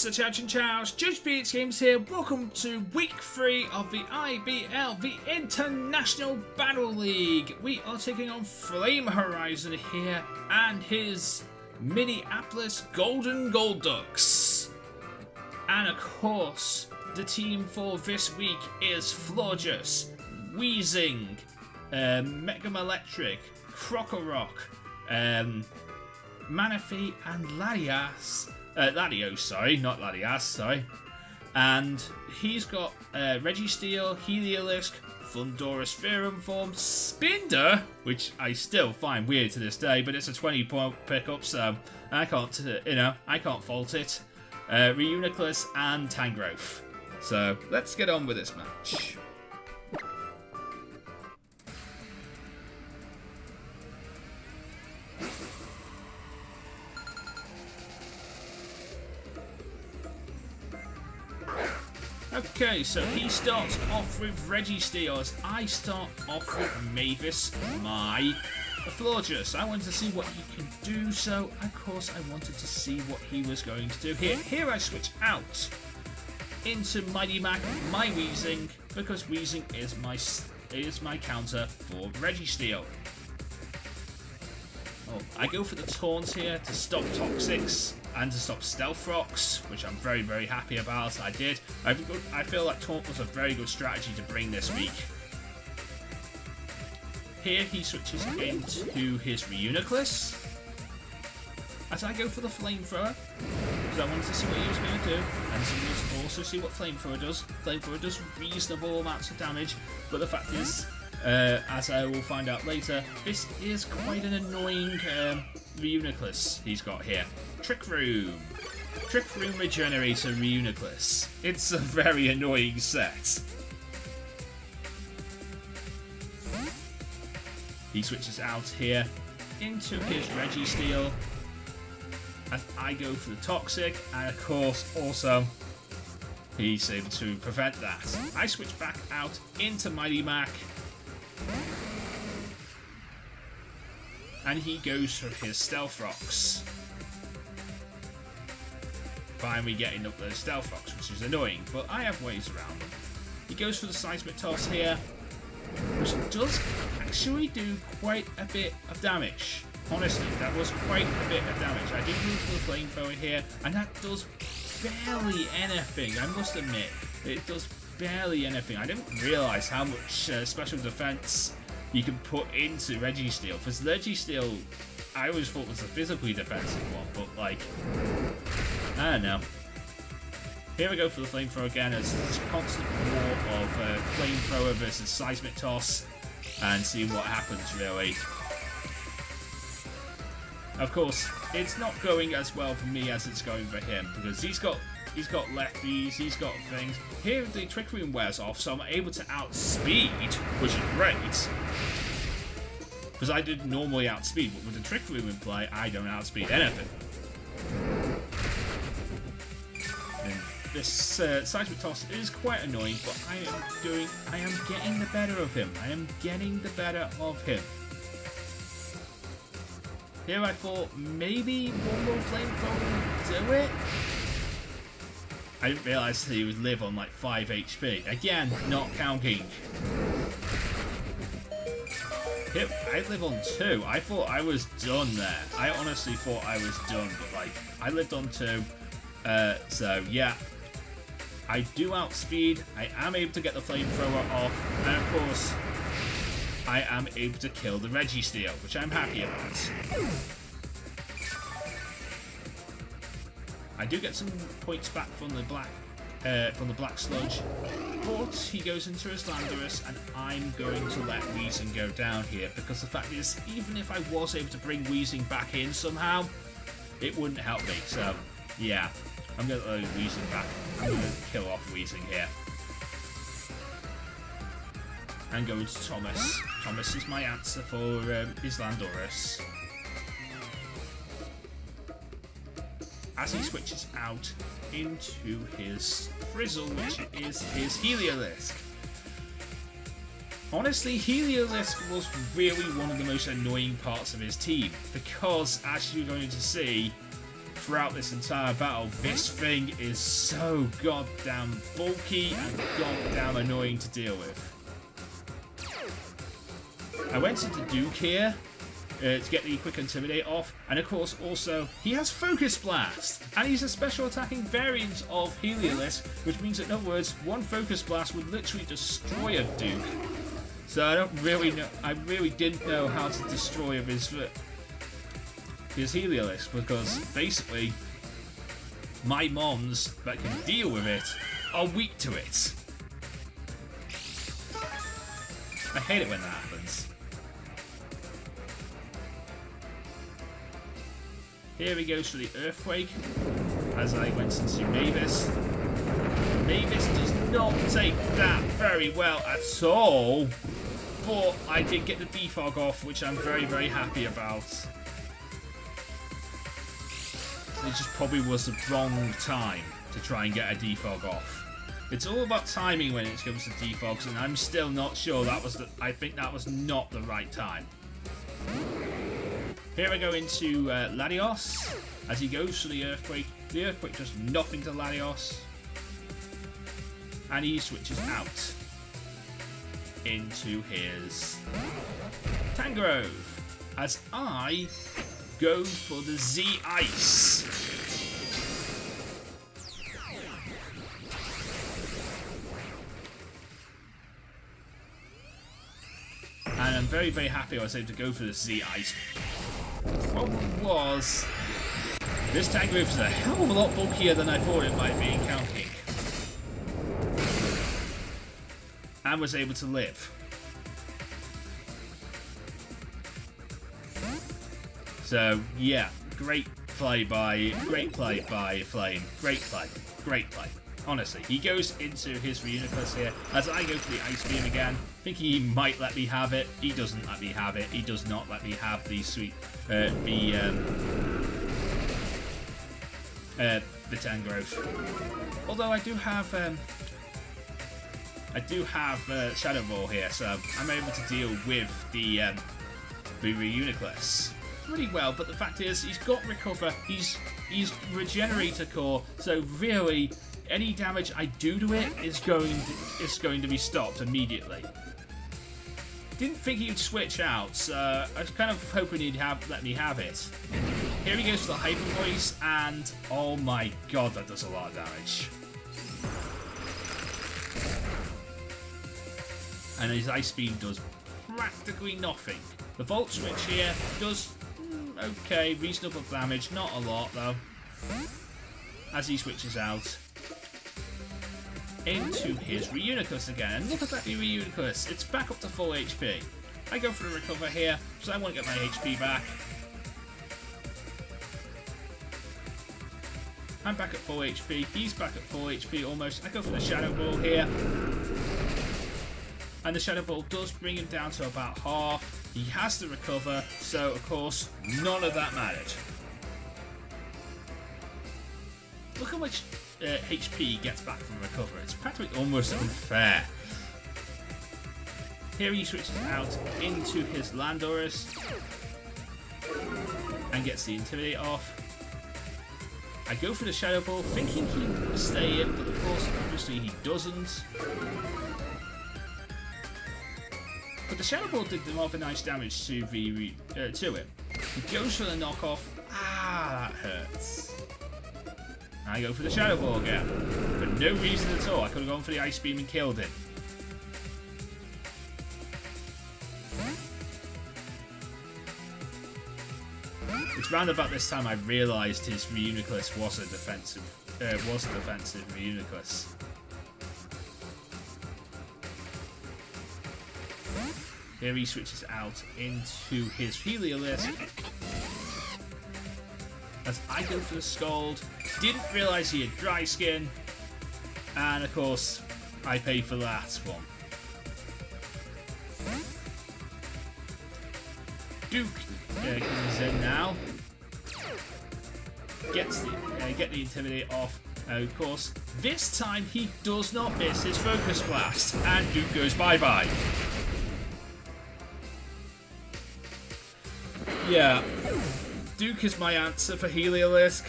It's the Chinchous, JacubAsAlways here. Welcome to week 3 of the IBL, the International Battle League. We are taking on FlameHorizon here and his Minneapolis Golden Golducks. And of course, the team for this week is Florges, Weezing, Megamelectric, Crocorock, Manaphy and Latios, sorry, not Latias, sorry. And he's got Registeel, Heliolisk, Thunderous Theorem Form, Spinder, which I still find weird to this day, but it's a 20-point pickup, so I can't, I can't fault it. Reuniclus and Tangrowth. So let's get on with this match. Okay, so he starts off with Registeel as I start off with Mavis, my Florges. I wanted to see what he can do, so of course I wanted to see what he was going to do here. Here I switch out into Mighty Mac, my Weezing, because Weezing is my counter for Registeel. Oh, I go for the Taunt here to stop Toxics and to stop Stealth Rocks, which I'm very, very happy about. I did. I feel like Taunt was a very good strategy to bring this week. Here he switches into his Reuniclus as I go for the Flamethrower, because I wanted to see what he was going to do, and to also see what Flamethrower does. Flamethrower does reasonable amounts of damage, but the fact is, as I will find out later, this is quite an annoying Reuniclus he's got here. Trick Room Regenerator Reuniclus. It's a very annoying set. He switches out here into his Registeel as I go for the Toxic, and of course also he's able to prevent that. I switch back out into Mighty Mac, and he goes for his Stealth Rocks. Finally getting up those Stealth Rocks, which is annoying, but I have ways around them. He goes for the Seismic Toss here, which does actually do quite a bit of damage. Honestly, that was quite a bit of damage. I did move for the Flamethrower here, and that does barely anything, I must admit. It does barely anything. I didn't realise how much special defense you can put into Registeel, because Registeel I always thought was a physically defensive one, but like, I don't know. Here we go for the Flamethrower again, as this constant war of Flamethrower versus Seismic Toss, and seeing what happens really. Of course, it's not going as well for me as it's going for him, because he's got lefties, he's got things. Here the Trick Room wears off, so I'm able to outspeed, which is great. Because I did normally outspeed, but with the Trick Room in play, I don't outspeed anything. And this Seismic Toss is quite annoying, but I am getting the better of him. I am getting the better of him. Here I thought maybe one more Flamethrower would do it. I didn't realise he would live on like 5 HP. Again, not counting. Here, I live on 2. I thought I was done there. I honestly thought I was done, but like, I lived on 2. So yeah, I do outspeed. I am able to get the Flamethrower off, and of course, I am able to kill the Registeel, which I'm happy about. I do get some points back from the black sludge, but he goes into his Landorus, and I'm going to let Weezing go down here, because the fact is, even if I was able to bring Weezing back in somehow, it wouldn't help me. So yeah, I'm going to let Weezing back. I'm going to kill off Weezing here. And go into Thomas. Thomas is my answer for his Landorus. As he switches out into his Frizzle, which is his Heliolisk. Honestly, Heliolisk was really one of the most annoying parts of his team, because as you're going to see, throughout this entire battle, this thing is so goddamn bulky and goddamn annoying to deal with. I went into Duke here to get the quick intimidate off, and of course also he has Focus Blast, and he's a special attacking variant of Heliolisk, which means that in other words, one Focus Blast would literally destroy a Duke. So I don't really know, I really didn't know how to destroy his Heliolisk, because basically my mons that can deal with it are weak to it. I hate it when that happens. Here he goes for the Earthquake, as I went into Mavis. Mavis does not take that very well at all, but I did get the defog off, which I'm very, very happy about. It just probably was the wrong time to try and get a defog off. It's all about timing when it comes to defogs, and I'm still not sure that was I think that was not the right time. Here I go into Latios, as he goes for the Earthquake. The Earthquake does nothing to Latios, and he switches out into his Tangrove, as I go for the Z-Ice. And I'm very, very happy I was able to go for the Z-Ice. The problem was, this Tangrove is a hell of a lot bulkier than I thought it might be in Counting. And was able to live. So yeah, great play by Flame. Great play. Honestly, he goes into his Reuniclus here as I go for the Ice Beam again, thinking he might let me have it. He doesn't let me have it. He does not let me have the Tangrove. Although I do have Shadow Ball here, so I'm able to deal with the Reuniclus pretty well. But the fact is, he's got Recover. He's Regenerator Core, so really, any damage I do to it is going to be stopped immediately. Didn't think he would switch out, so I was kind of hoping he'd let me have it. Here he goes for the Hyper Voice, and oh my god, that does a lot of damage. And his Ice Beam does practically nothing. The Volt Switch here does okay, reasonable damage, not a lot though. As he switches out into his Reuniclus again. And look at that Reuniclus, it's back up to full HP. I go for the Recover here, so I want to get my HP back. I'm back at full HP, he's back at full HP almost. I go for the Shadow Ball here. And the Shadow Ball does bring him down to about half. He has to recover, so of course, none of that mattered. Look how much HP he gets back from recover. It's practically almost unfair. Here he switches out into his Landorus and gets the Intimidate off. I go for the Shadow Ball, thinking he will stay in, but of course, obviously he doesn't. But the Shadow Ball did rather nice damage to him. He goes for the knockoff. Ah, that hurts. I go for the Shadow Ball again. For no reason at all. I could have gone for the Ice Beam and killed him. It's round about this time I realised his Reuniclus was a defensive Reuniclus. Here he switches out into his Heliolisk. As I go for the Scald. Didn't realise he had Dry Skin. And of course, I pay for that one. Duke comes in now. Get the Intimidate off. Of course, this time he does not miss his Focus Blast. And Duke goes bye-bye. Yeah, Duke is my answer for Heliolisk.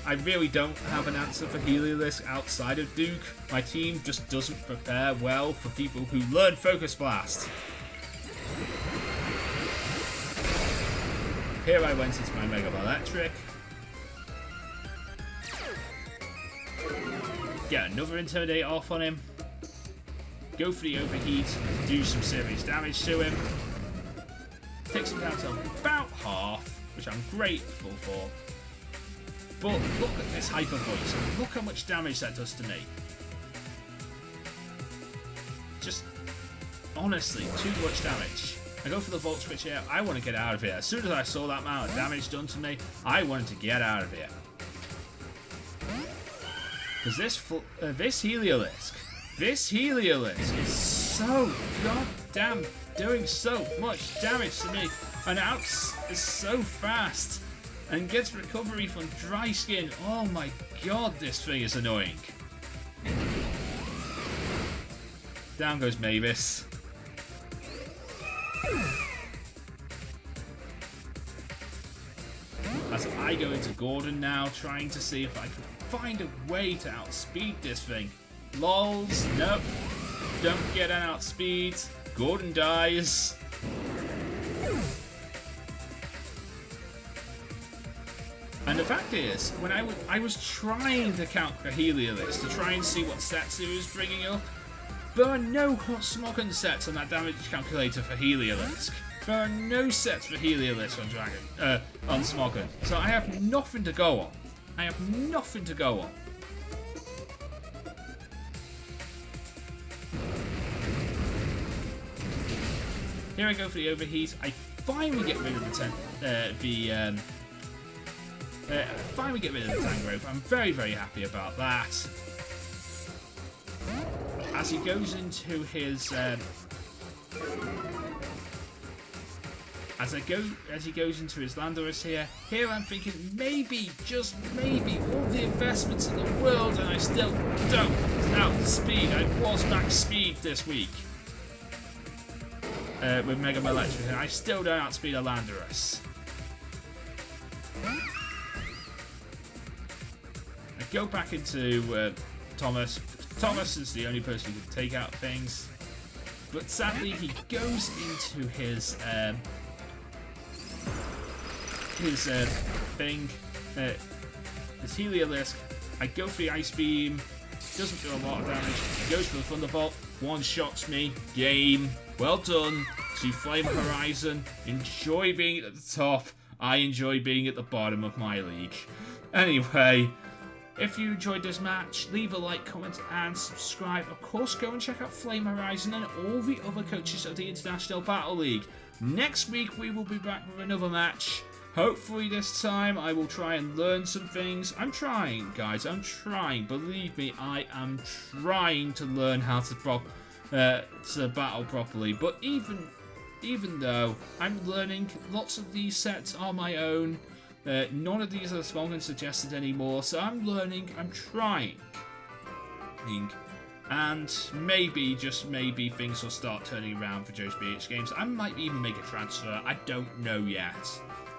I really don't have an answer for Heliolisk outside of Duke. My team just doesn't prepare well for people who learn Focus Blast. Here I went into my Mega Electric. Get another Intimidate off on him. Go for the Overheat, do some serious damage to him. Takes him down to about half, which I'm grateful for. But look at this Hyper Voice, and look how much damage that does to me. Just, honestly, too much damage. I go for the Volt Switch here, I want to get out of here. As soon as I saw that amount of damage done to me, I wanted to get out of here. Because this Heliolisk is so goddamn doing so much damage to me. And Outs is so fast and gets recovery from Dry Skin. Oh my god, this thing is annoying. Down goes Mavis. As I go into Gordon now, trying to see if I can find a way to outspeed this thing. Lols, nope. Don't get an outspeed. Gordon dies. And the fact is, when I was trying to counter Heliolisk to try and see what sets it was bringing up, there are no Smogon sets on that damage calculator for Heliolisk. There are no sets for Heliolisk on Smogon. So I have nothing to go on. I have nothing to go on. Here I go for the Overheat. I finally get rid of finally get rid of the Tangrowth. I'm very, very happy about that. As he goes into his as he goes into his Landorus here I'm thinking maybe, just maybe, all the investments in the world and I still don't outspeed. I was max speed this week with Mega Electric and I still don't outspeed a Landorus. I go back into Thomas. Thomas is the only person who can take out things, but sadly he goes into his Heliolisk. I go for the Ice Beam, doesn't do a lot of damage. He goes for the Thunderbolt, one-shots me. Game. Well done to FlameHorizon. Enjoy being at the top. I enjoy being at the bottom of my league. Anyway, if you enjoyed this match, leave a like, comment, and subscribe. Of course, go and check out FlameHorizon and all the other coaches of the International Battle League. Next week, we will be back with another match. Hopefully this time, I will try and learn some things. I'm trying, guys. I'm trying. Believe me, I am trying to learn how to battle properly. But even though I'm learning, lots of these sets are my own. None of these are Smogon suggested anymore, so I'm learning, I'm trying. And maybe, just maybe, things will start turning around for JoesephGames. I might even make a transfer, I don't know yet.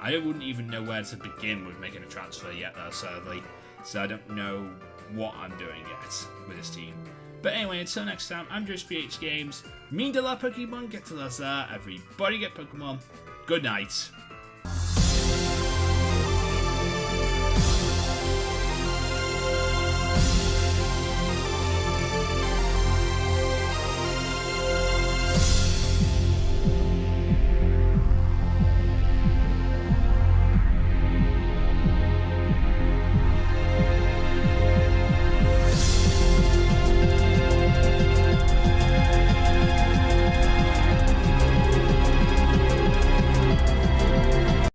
I wouldn't even know where to begin with making a transfer yet, though, sadly. So I don't know what I'm doing yet with this team. But anyway, until next time, I'm JoesephGames. Mean de la Pokemon, get to Lazar. Everybody get Pokemon. Good night.